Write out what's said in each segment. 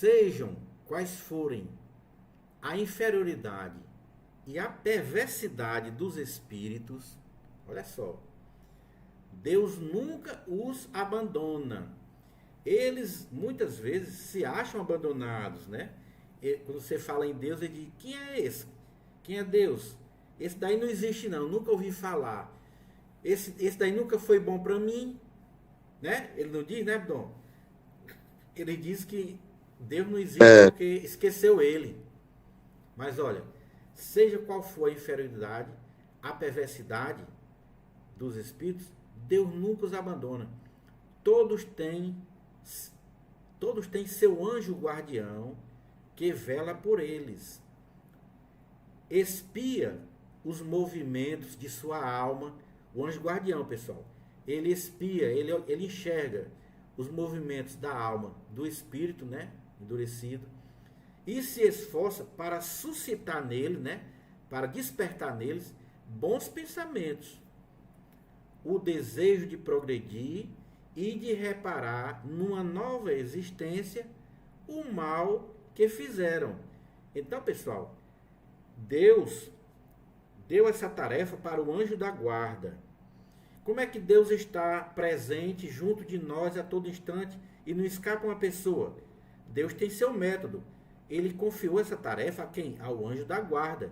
Sejam quais forem a inferioridade e a perversidade dos espíritos, olha só, Deus nunca os abandona. Eles muitas vezes se acham abandonados, né? E quando você fala em Deus, ele diz: quem é esse? Quem é Deus? Esse daí não existe não, nunca ouvi falar. Esse daí nunca foi bom para mim, né? Ele não diz, né, Dom? Ele diz que Deus não existe porque esqueceu ele. Mas olha, seja qual for a inferioridade, a perversidade dos espíritos, Deus nunca os abandona. Todos têm, todos têm seu anjo guardião que vela por eles. Espia os movimentos de sua alma. O anjo guardião, pessoal, ele espia, ele enxerga os movimentos da alma do espírito, né, endurecido, e se esforça para suscitar nele, né, para despertar neles bons pensamentos, o desejo de progredir e de reparar numa nova existência o mal que fizeram. Então, pessoal, Deus deu essa tarefa para o anjo da guarda. Como é que Deus está presente junto de nós a todo instante e não escapa uma pessoa? Deus tem seu método. Ele confiou essa tarefa a quem? Ao anjo da guarda.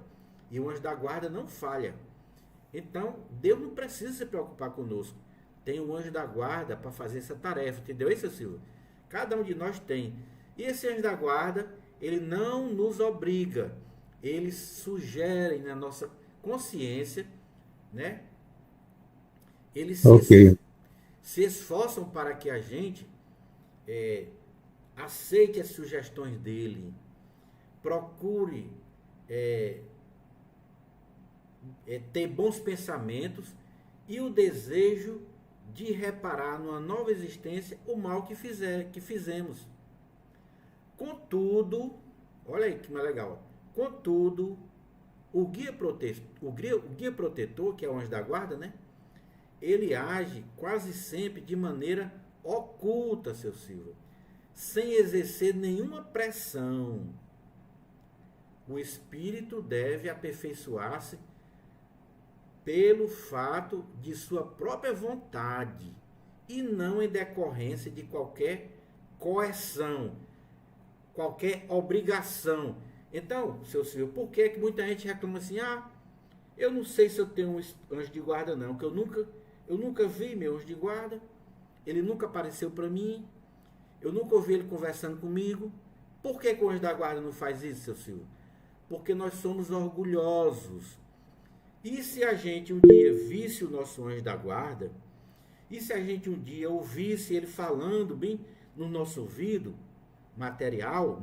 E o anjo da guarda não falha. Então, Deus não precisa se preocupar conosco. Tem o anjo da guarda para fazer essa tarefa. Entendeu isso, Silvio? Cada um de nós tem. E esse anjo da guarda, ele não nos obriga. Ele sugere na nossa consciência, né? Eles se esforçam para que a gente aceite as sugestões dele, procure ter bons pensamentos e o desejo de reparar numa nova existência o mal que fizemos. Contudo, olha aí que mais legal. Contudo, o guia protetor, que é o anjo da guarda, né? Ele age quase sempre de maneira oculta, seu Silvio, sem exercer nenhuma pressão. O espírito deve aperfeiçoar-se pelo fato de sua própria vontade e não em decorrência de qualquer coerção, qualquer obrigação. Então, seu Silvio, por que muita gente reclama assim? Eu não sei se eu tenho um anjo de guarda não, que eu nunca vi meu anjo de guarda, ele nunca apareceu para mim, eu nunca ouvi ele conversando comigo. Por que o anjo da guarda não faz isso, seu Silvio? Porque nós somos orgulhosos. E se a gente um dia visse o nosso anjo da guarda, e se a gente um dia ouvisse ele falando bem no nosso ouvido material,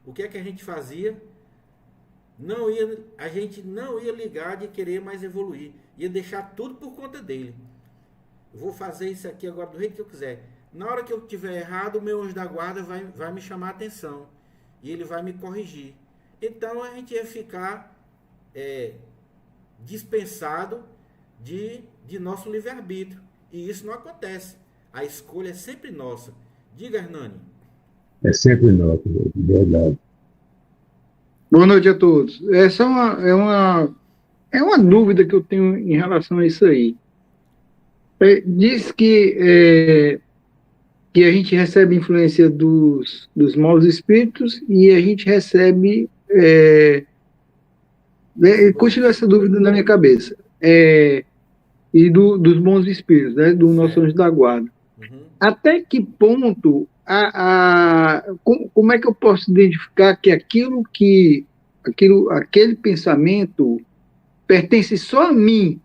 o que é que a gente fazia? A gente não ia ligar de querer mais evoluir, ia deixar tudo por conta dele. Eu vou fazer isso aqui agora do jeito que eu quiser. Na hora que eu tiver errado, o meu anjo da guarda vai me chamar a atenção e ele vai me corrigir. Então a gente ia ficar dispensado de nosso livre-arbítrio. E isso não acontece. A escolha é sempre nossa. Diga, Hernani. É sempre nosso, verdade. Boa noite a todos. Essa é uma dúvida que eu tenho em relação a isso aí. Diz que a gente recebe influência dos maus espíritos e a gente recebe... continua essa dúvida na minha cabeça. E dos bons espíritos, né, do nosso anjo da guarda. Uhum. Até que ponto, como é que eu posso identificar que aquele pensamento pertence só a mim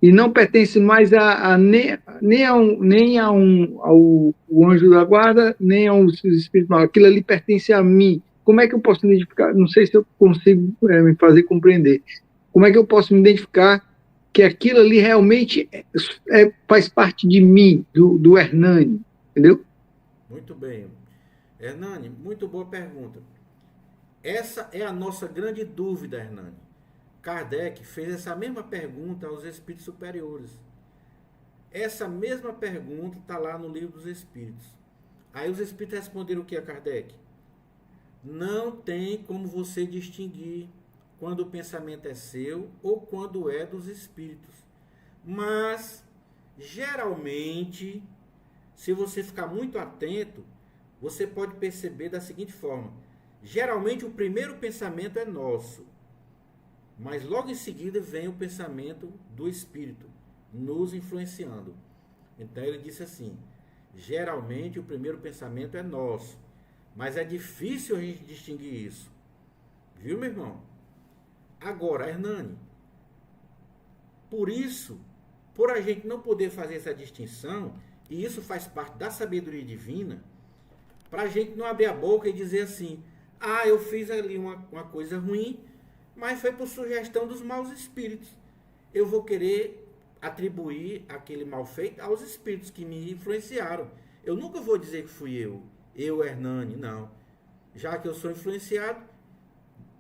e não pertence mais nem ao anjo da guarda, nem aos espíritos maus? Aquilo ali pertence a mim. Como é que eu posso identificar? Não sei se eu consigo me fazer compreender. Como é que eu posso me identificar que aquilo ali realmente faz parte de mim, do Hernani, entendeu? Muito bem. Hernani, muito boa pergunta. Essa é a nossa grande dúvida, Hernani. Kardec fez essa mesma pergunta aos espíritos superiores. Essa mesma pergunta está lá no Livro dos Espíritos. Aí os espíritos responderam o que a Kardec? Não tem como você distinguir quando o pensamento é seu ou quando é dos espíritos. Mas, geralmente, se você ficar muito atento, você pode perceber da seguinte forma. Geralmente o primeiro pensamento é nosso, mas logo em seguida vem o pensamento do espírito, nos influenciando. Então ele disse assim, geralmente o primeiro pensamento é nosso, mas é difícil a gente distinguir isso. Viu, meu irmão? Agora, Hernani, por isso, por a gente não poder fazer essa distinção, e isso faz parte da sabedoria divina, para a gente não abrir a boca e dizer assim, eu fiz ali uma coisa ruim, mas foi por sugestão dos maus espíritos. Eu vou querer atribuir aquele mal feito aos espíritos que me influenciaram. Eu nunca vou dizer que fui eu, Hernani, não. Já que eu sou influenciado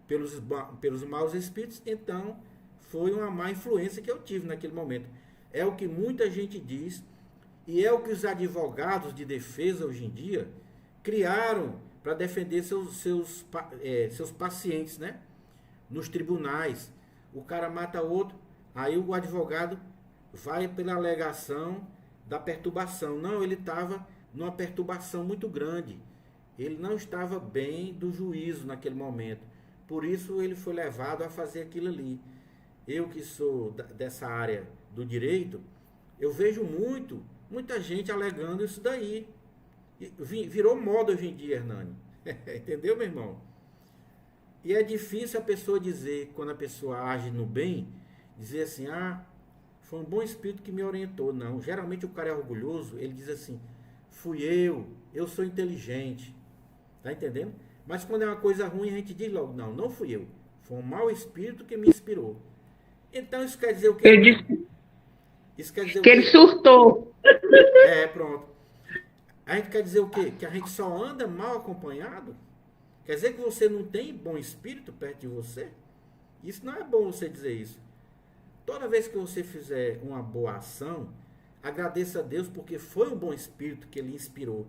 pelos maus espíritos, então foi uma má influência que eu tive naquele momento. É o que muita gente diz, e é o que os advogados de defesa hoje em dia criaram para defender seus pacientes, né? Nos tribunais. O cara mata outro, aí o advogado vai pela alegação da perturbação. Não, ele estava numa perturbação muito grande. Ele não estava bem do juízo naquele momento. Por isso ele foi levado a fazer aquilo ali. Eu que sou dessa área do direito, eu vejo muita gente alegando isso daí. Virou moda hoje em dia, Hernani. Entendeu, meu irmão? E é difícil a pessoa dizer, quando a pessoa age no bem, dizer assim, foi um bom espírito que me orientou. Não, geralmente o cara é orgulhoso, ele diz assim, fui eu sou inteligente. Tá entendendo? Mas quando é uma coisa ruim, a gente diz logo, não fui eu. Foi um mau espírito que me inspirou. Então isso quer dizer o quê? Isso quer dizer o quê? Ele surtou. Pronto. A gente quer dizer o quê? Que a gente só anda mal acompanhado? Quer dizer que você não tem bom espírito perto de você? Isso não é bom você dizer isso. Toda vez que você fizer uma boa ação, agradeça a Deus porque foi um bom espírito que ele inspirou.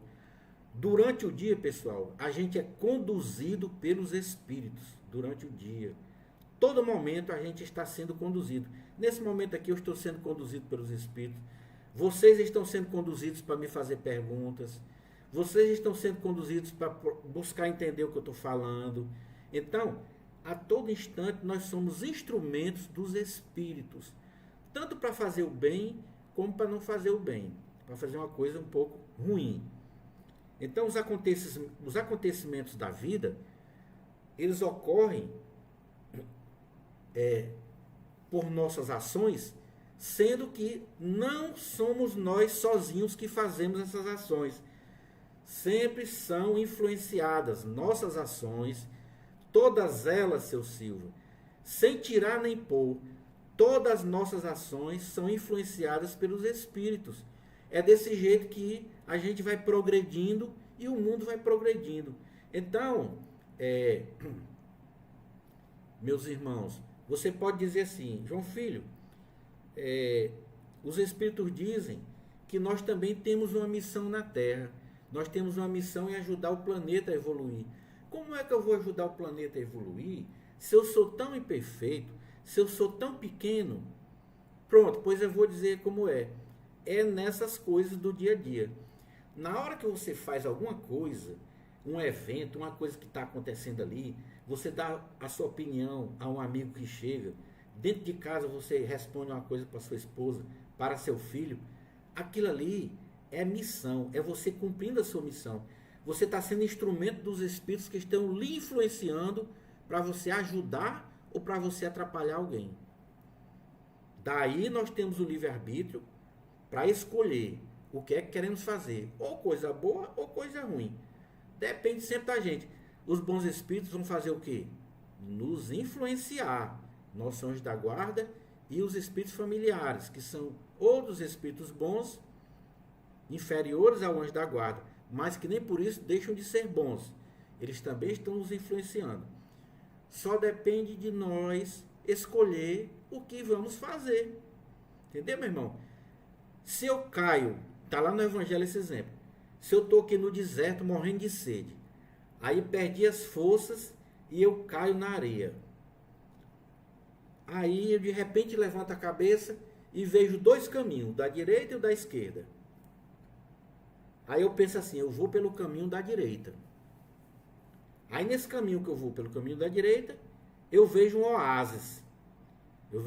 Durante o dia, pessoal, a gente é conduzido pelos espíritos. Durante o dia. Todo momento a gente está sendo conduzido. Nesse momento aqui eu estou sendo conduzido pelos espíritos. Vocês estão sendo conduzidos para me fazer perguntas. Vocês estão sendo conduzidos para buscar entender o que eu estou falando. Então, a todo instante nós somos instrumentos dos espíritos. Tanto para fazer o bem, como para não fazer o bem. Para fazer uma coisa um pouco ruim. Então, os acontecimentos da vida, eles ocorrem por nossas ações, sendo que não somos nós sozinhos que fazemos essas ações. Sempre são influenciadas nossas ações, todas elas, seu Silvio, sem tirar nem pôr, todas as nossas ações são influenciadas pelos espíritos. É desse jeito que a gente vai progredindo e o mundo vai progredindo. Então, meus irmãos, você pode dizer assim, João Filho, os espíritos dizem que nós também temos uma missão na Terra. Nós temos uma missão em ajudar o planeta a evoluir. Como é que eu vou ajudar o planeta a evoluir se eu sou tão imperfeito, se eu sou tão pequeno? Pronto, pois eu vou dizer como é. É nessas coisas do dia a dia. Na hora que você faz alguma coisa, um evento, uma coisa que está acontecendo ali, você dá a sua opinião a um amigo que chega, dentro de casa você responde uma coisa para sua esposa, para seu filho, aquilo ali é missão, é você cumprindo a sua missão. Você está sendo instrumento dos espíritos que estão lhe influenciando para você ajudar ou para você atrapalhar alguém. Daí nós temos o livre-arbítrio para escolher o que é que queremos fazer, ou coisa boa ou coisa ruim. Depende sempre da gente. Os bons espíritos vão fazer o quê? Nos influenciar. Nossos anjos da guarda e os espíritos familiares, que são outros espíritos bons, inferiores ao anjo da guarda, mas que nem por isso deixam de ser bons. Eles também estão nos influenciando. Só depende de nós escolher o que vamos fazer. Entendeu, meu irmão? Se eu caio, está lá no Evangelho esse exemplo. se eu estou aqui no deserto morrendo de sede, aí perdi as forças e eu caio na areia. Aí eu de repente levanto a cabeça e vejo dois caminhos, da direita e o da esquerda. Aí eu penso assim, eu vou pelo caminho da direita. Aí nesse caminho que eu vou pelo caminho da direita, eu vejo um oásis. Eu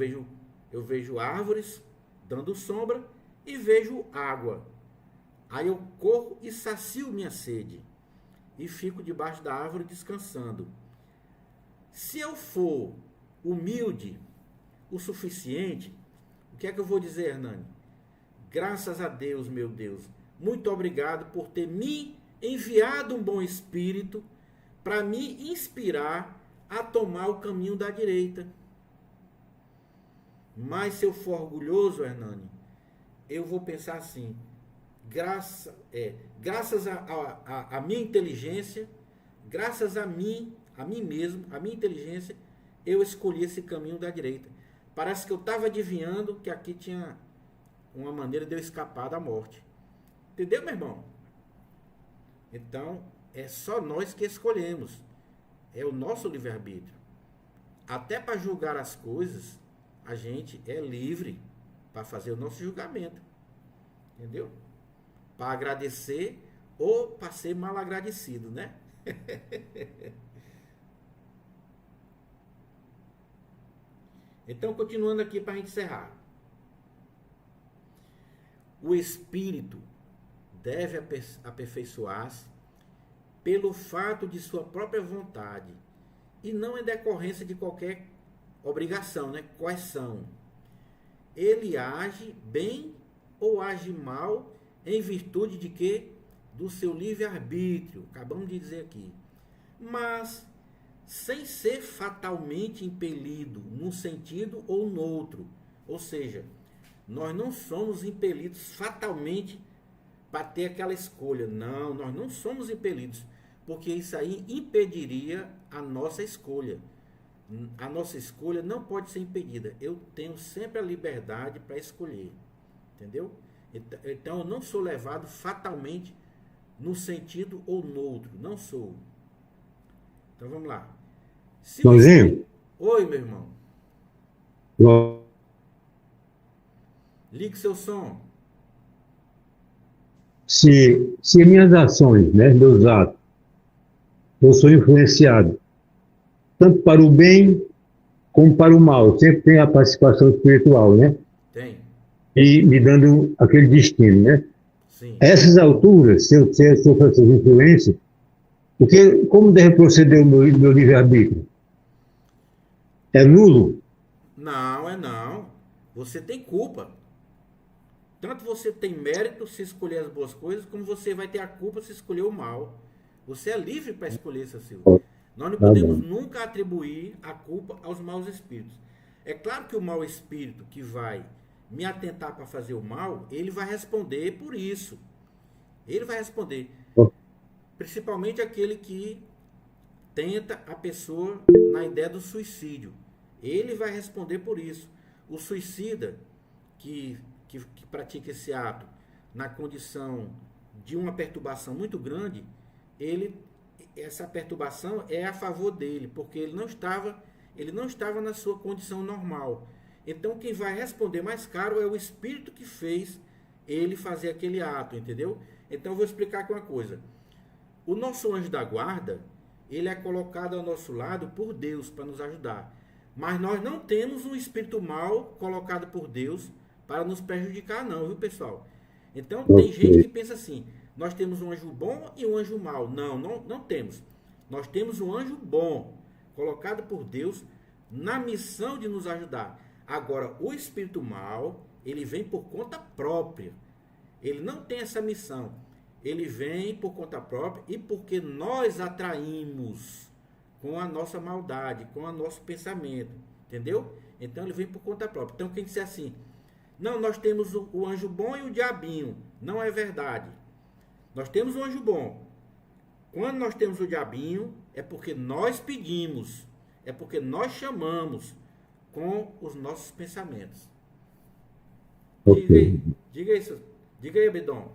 vejo árvores dando sombra e vejo água. Aí eu corro e sacio minha sede e fico debaixo da árvore descansando. Se eu for humilde o suficiente, o que é que eu vou dizer, Hernani? Graças a Deus, meu Deus, muito obrigado por ter me enviado um bom espírito para me inspirar a tomar o caminho da direita. Mas se eu for orgulhoso, Hernani, eu vou pensar assim, graças a minha inteligência, graças a mim mesmo, a minha inteligência, eu escolhi esse caminho da direita. Parece que eu estava adivinhando que aqui tinha uma maneira de eu escapar da morte. Entendeu, meu irmão? Então, é só nós que escolhemos. É o nosso livre-arbítrio. Até para julgar as coisas, a gente é livre para fazer o nosso julgamento. Entendeu? Para agradecer ou para ser mal agradecido, né? Então, continuando aqui para a gente encerrar. O espírito deve aperfeiçoar-se pelo fato de sua própria vontade e não em decorrência de qualquer obrigação, né? Coerção. Ele age bem ou age mal em virtude de quê? Do seu livre-arbítrio, acabamos de dizer aqui. Mas sem ser fatalmente impelido num sentido ou no outro. Ou seja, nós não somos impelidos fatalmente para ter aquela escolha. Não, nós não somos impelidos, porque isso aí impediria a nossa escolha. A nossa escolha não pode ser impedida. Eu tenho sempre a liberdade para escolher. Entendeu? Então eu não sou levado fatalmente num sentido ou no outro. Não sou. Então vamos lá. Joãozinho? Oi, meu irmão. João, Ligue seu som. se minhas ações, né, meus atos, eu sou influenciado, tanto para o bem como para o mal, sempre tem a participação espiritual, né? Tem. E me dando aquele destino, né? Sim. A essas alturas, se eu sofro essas influências, como deve proceder o meu livre-arbítrio? É nulo? Não, é não. Você tem culpa. Tanto você tem mérito se escolher as boas coisas, como você vai ter a culpa se escolher o mal. Você é livre para escolher, seu Silvio. Nós não podemos nunca atribuir a culpa aos maus espíritos. É claro que o mau espírito que vai me atentar para fazer o mal, ele vai responder por isso. Ele vai responder. Principalmente aquele que tenta a pessoa na ideia do suicídio. Ele vai responder por isso. O suicida que pratica esse ato na condição de uma perturbação muito grande, essa perturbação é a favor dele, porque ele não estava na sua condição normal. Então quem vai responder mais caro é o espírito que fez ele fazer aquele ato, entendeu? Então eu vou explicar aqui uma coisa. O nosso anjo da guarda, ele é colocado ao nosso lado por Deus para nos ajudar. Mas nós não temos um espírito mau colocado por Deus para nos prejudicar não, viu, pessoal? Então tem gente que pensa assim, nós temos um anjo bom e um anjo mau. Não temos. Nós temos um anjo bom, colocado por Deus na missão de nos ajudar. Agora, o espírito mau, ele vem por conta própria. Ele não tem essa missão. Ele vem por conta própria e porque nós atraímos com a nossa maldade, com o nosso pensamento. Entendeu? Então ele vem por conta própria. Então quem disser assim, não, nós temos o anjo bom e o diabinho. Não é verdade. Nós temos o anjo bom. Quando nós temos o diabinho, é porque nós pedimos. É porque nós chamamos com os nossos pensamentos. Okay. Diga aí, Abidão.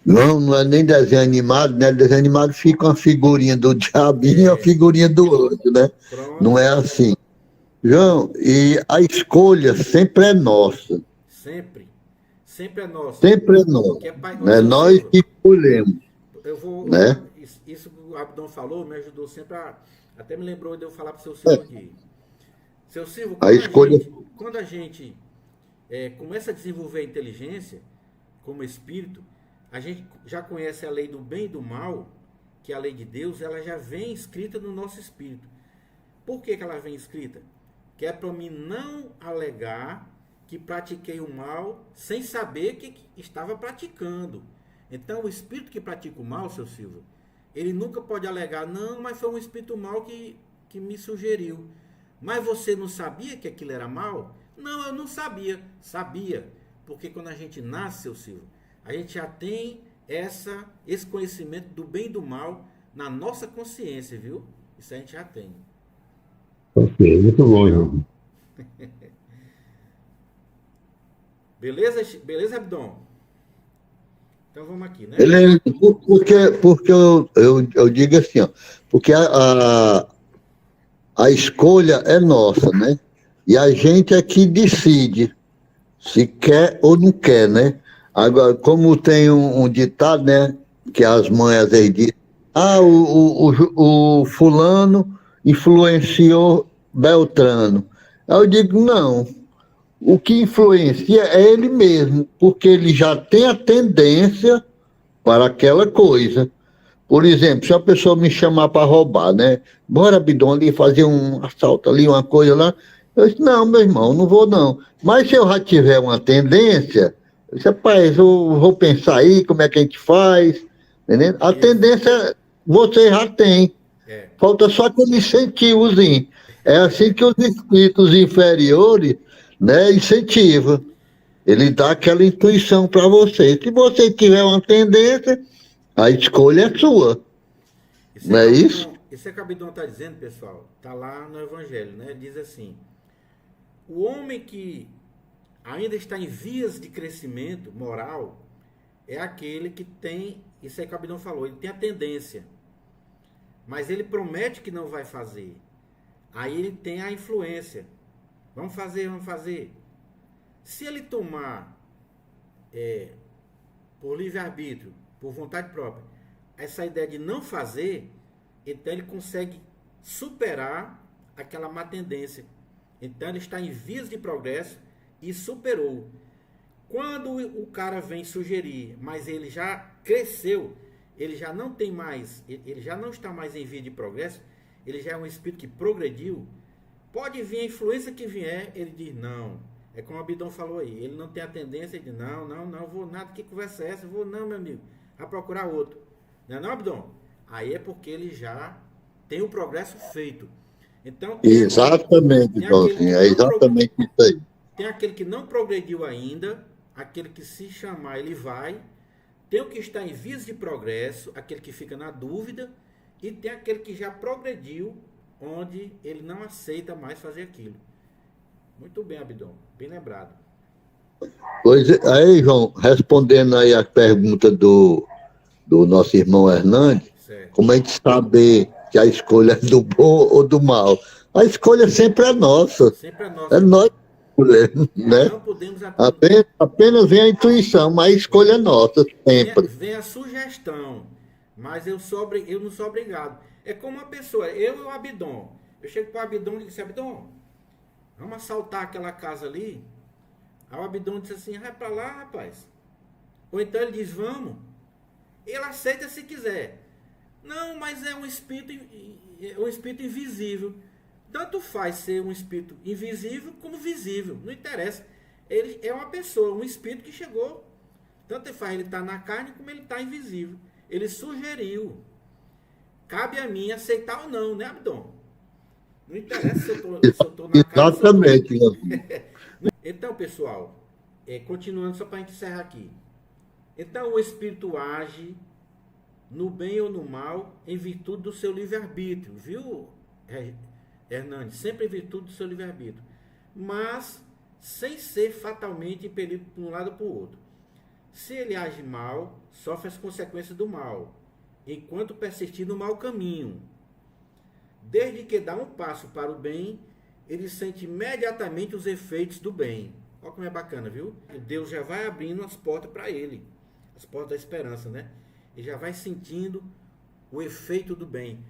Não, não é nem desenho animado, né? Desenho animado fica uma figurinha do diabinho e uma É, figurinha do anjo, né? Não pronto, é assim. João, e a escolha sempre é nossa. sempre. Sempre é nosso. Sempre é nossa. Que é pai, ô, Né? seu Nós Silvio, que escolhemos, eu vou, né? isso que o Abdon falou me ajudou sempre a, até me lembrou de eu falar para o seu Silvio aqui. Seu Silvio, A escolha. quando a gente começa a desenvolver a inteligência como espírito, a gente já conhece a lei do bem e do mal, que é a lei de Deus, ela já vem escrita no nosso espírito. Por que, que ela vem escrita? Que é para mim não alegar que pratiquei o mal sem saber que estava praticando. Então, o espírito que pratica o mal, seu Silvio, ele nunca pode alegar, não, mas foi um espírito mal que me sugeriu. Mas você não sabia que aquilo era mal? Não, eu não sabia. Sabia. Porque quando a gente nasce, seu Silvio, a gente já tem esse conhecimento do bem e do mal na nossa consciência, viu? Isso a gente já tem. Ok, muito bom, Legal? João. Beleza, beleza, Abdon? Então vamos aqui, né? Ele, porque eu digo assim, ó, porque a escolha é nossa, né? E a gente é que decide se quer ou não quer, né? Agora, como tem um ditado, né? Que as mães às vezes dizem, o fulano influenciou Beltrano. Aí eu digo, não, o que influencia é ele mesmo, porque ele já tem a tendência para aquela coisa. Por exemplo, se a pessoa me chamar para roubar, né? Bora, Bidon, ali fazer um assalto ali, uma coisa lá. Eu disse, não, meu irmão, não vou não. Mas se eu já tiver uma tendência, eu disse, rapaz, eu vou pensar aí como é que a gente faz. Entendeu? A Isso. tendência você já tem. É. Falta só aquele incentivozinho. É assim que os espíritos inferiores, né, incentivam. Ele dá aquela intuição para você. Se você tiver uma tendência, a escolha é sua. Não é isso? Isso é que Abdon está dizendo, pessoal. Está lá no Evangelho, né? Diz assim: o homem que ainda está em vias de crescimento moral é aquele que tem, isso é que Abdon falou, ele tem a tendência, mas ele promete que não vai fazer. Aí ele tem a influência. Vamos fazer, vamos fazer. Se ele tomar por livre-arbítrio, por vontade própria, essa ideia de não fazer, então ele consegue superar aquela má tendência. Então ele está em vias de progresso e superou. Quando o cara vem sugerir, mas ele já cresceu, ele já não tem mais, ele já não está mais em via de progresso, ele já é um espírito que progrediu, pode vir a influência que vier, ele diz não. É como o Abidão falou aí, ele não tem a tendência de não, vou nada, que conversa é essa? Vou não, meu amigo, vai procurar outro. Não é não, Abidão? Aí é porque ele já tem o progresso feito. Então Exatamente, tem aquele Joãozinho. que É não exatamente isso aí. tem aquele que não progrediu ainda, aquele que se chamar ele vai, tem o que está em vias de progresso, aquele que fica na dúvida, e tem aquele que já progrediu, onde ele não aceita mais fazer aquilo. Muito bem, Abidão, bem lembrado. Pois aí, João, respondendo aí a pergunta do nosso irmão Hernandes, Certo. como a gente saber que a escolha é do bom ou do mal? A escolha sempre é nossa. Sempre é É nossa. nós que escolhemos, né? Não podemos Apenas vem a intuição, mas a escolha é nossa, sempre. vem a sugestão, mas eu não sou obrigado. É como uma pessoa, eu e o Abidão. Eu chego para o Abidão e digo assim, Abidão, vamos assaltar aquela casa ali? Aí o Abidão disse assim, vai para lá, rapaz. Ou então ele diz, vamos. Ele aceita se quiser. Não, mas é um espírito invisível. Tanto faz ser um espírito invisível como visível. Não interessa. Ele é uma pessoa, um espírito que chegou. Tanto faz ele estar na carne como ele está invisível. Ele sugeriu. Cabe a mim aceitar ou não, né, Abdon? Não interessa se eu estou na carne. Exatamente, Joãozinho. Então, pessoal, continuando só para a gente encerrar aqui. Então, o espírito age no bem ou no mal em virtude do seu livre-arbítrio, viu, Hernandes? Sempre em virtude do seu livre-arbítrio. Mas sem ser fatalmente impelido para um lado ou para o outro. Se ele age mal, sofre as consequências do mal, enquanto persistir no mau caminho. Desde que dá um passo para o bem, ele sente imediatamente os efeitos do bem. Olha como é bacana, viu? Deus já vai abrindo as portas para ele, as portas da esperança, né? Ele já vai sentindo o efeito do bem.